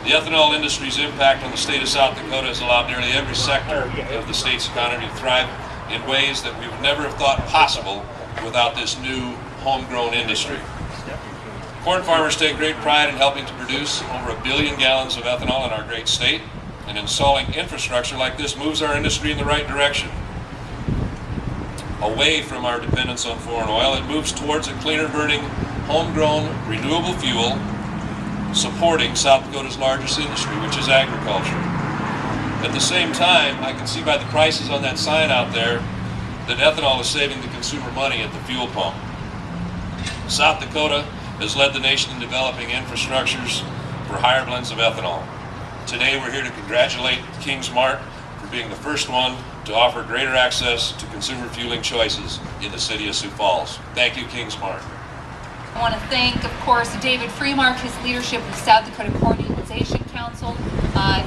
The ethanol industry's impact on the state of South Dakota has allowed nearly every sector of the state's economy to thrive in ways that we would never have thought possible without this new homegrown industry. Corn farmers take great pride in helping to produce over 1 billion gallons of ethanol in our great state, and installing infrastructure like this moves our industry in the right direction. Away from our dependence on foreign oil, it moves towards a cleaner burning, homegrown, renewable fuel, supporting South Dakota's largest industry, which is agriculture. At the same time, I can see by the prices on that sign out there that ethanol is saving the consumer money at the fuel pump. South Dakota has led the nation in developing infrastructures for higher blends of ethanol. Today we're here to congratulate King's Mart for being the first one to offer greater access to consumer fueling choices in the city of Sioux Falls. Thank you, King's Mart. I want to thank, of course, David Freemark, his leadership of the South Dakota Corn Utilization Council,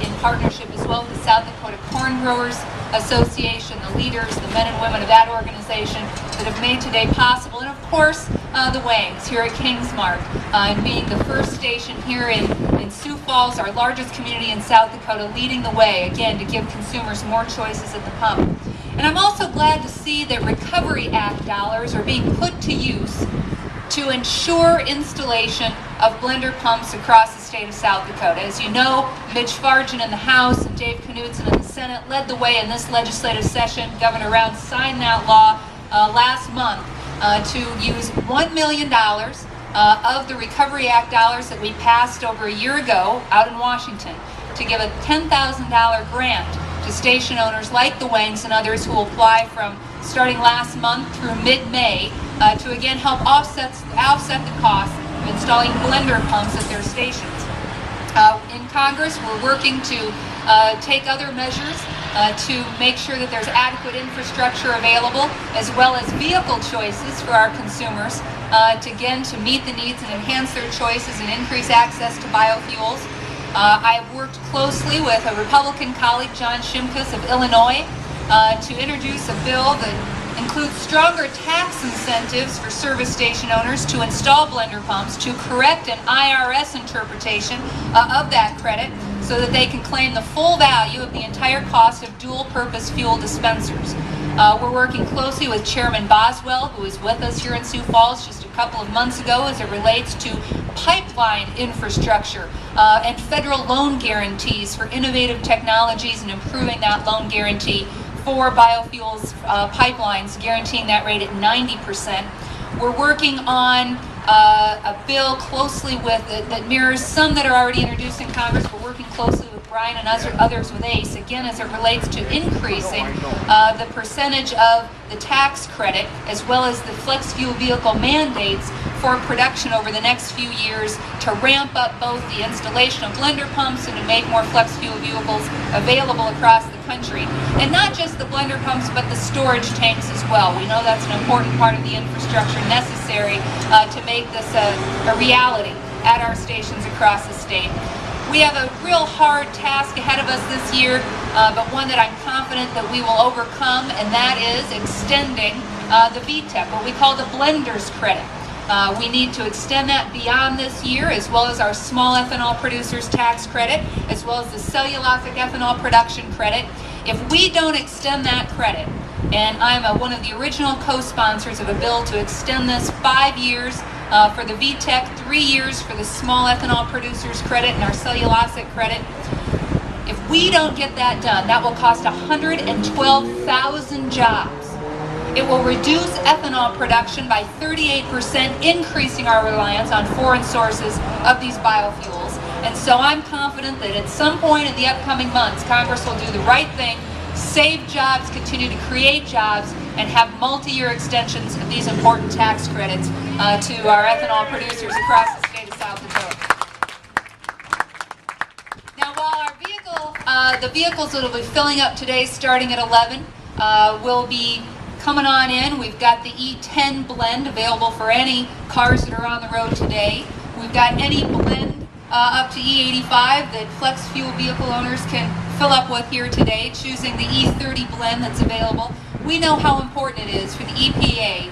in partnership as well with the South Dakota Corn Growers Association, the leaders, the men and women of that organization that have made today possible, and of course, the Wangs here at King's Mart, and being the first station here in Sioux Falls, our largest community in South Dakota, leading the way, again, to give consumers more choices at the pump. And I'm also glad to see that Recovery Act dollars are being put to use to ensure installation of blender pumps across the state of South Dakota. As you know, Mitch Fargen in the House and Dave Knudsen in the Senate led the way in this legislative session. Governor Round signed that law last month to use $1 million of the Recovery Act dollars that we passed over a year ago out in Washington to give a $10,000 grant to station owners like the Wangs and others who will apply from starting last month through mid-May to again help offset the cost of installing blender pumps at their stations. In Congress, we're working to take other measures to make sure that there's adequate infrastructure available, as well as vehicle choices for our consumers to meet the needs and enhance their choices and increase access to biofuels. I have worked closely with a Republican colleague, John Shimkus of Illinois, to introduce a bill that includes stronger tax incentives for service station owners to install blender pumps, to correct an IRS interpretation of that credit so that they can claim the full value of the entire cost of dual-purpose fuel dispensers. We're working closely with Chairman Boswell, who was with us here in Sioux Falls just a couple of months ago, as it relates to pipeline infrastructure and federal loan guarantees for innovative technologies and improving that loan guarantee for biofuels pipelines, guaranteeing that rate at 90%. We're working on a bill closely with that mirrors some that are already introduced in Congress. We're working closely with Brian and others with ACE, again, as it relates to increasing the percentage of the tax credit, as well as the flex fuel vehicle mandates for production over the next few years to ramp up both the installation of blender pumps and to make more flex fuel vehicles available across the country. And not just the blender pumps, but the storage tanks as well. We know that's an important part of the infrastructure necessary to make this a reality at our stations across the state. We have a real hard task ahead of us this year, but one that I'm confident that we will overcome, and that is extending the VTEC, what we call the blender's credit. We need to extend that beyond this year, as well as our small ethanol producers tax credit, as well as the cellulosic ethanol production credit. If we don't extend that credit, and I'm one of the original co-sponsors of a bill to extend this 5 years for the VTEC, 3 years for the small ethanol producers credit and our cellulosic credit. If we don't get that done, that will cost 112,000 jobs. It will reduce ethanol production by 38%, increasing our reliance on foreign sources of these biofuels. And so I'm confident that at some point in the upcoming months, Congress will do the right thing, save jobs, continue to create jobs, and have multi-year extensions of these important tax credits to our ethanol producers across the state of South Dakota. Now, while the vehicles that will be filling up today, starting at 11, will be coming on in. We've got the E10 blend available for any cars that are on the road today. We've got any blend up to E85 that flex fuel vehicle owners can fill up with here today, choosing the E30 blend that's available. We know how important it is for the EPA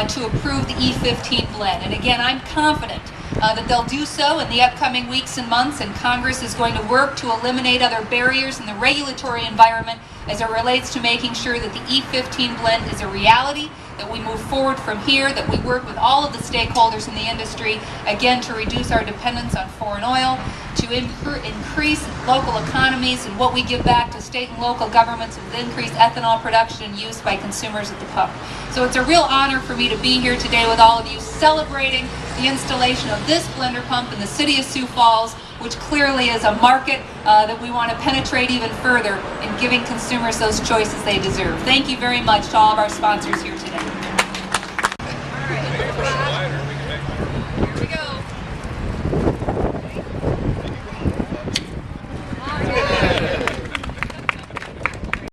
to approve the E15 blend. And again, I'm confident that they'll do so in the upcoming weeks and months, and Congress is going to work to eliminate other barriers in the regulatory environment as it relates to making sure that the E15 blend is a reality, that we move forward from here, that we work with all of the stakeholders in the industry, again, to reduce our dependence on foreign oil, to increase local economies and what we give back to state and local governments with increased ethanol production and use by consumers at the pump. So it's a real honor for me to be here today with all of you, celebrating the installation of this blender pump in the city of Sioux Falls, which clearly is a market that we want to penetrate even further in giving consumers those choices they deserve. Thank you very much to all of our sponsors here today.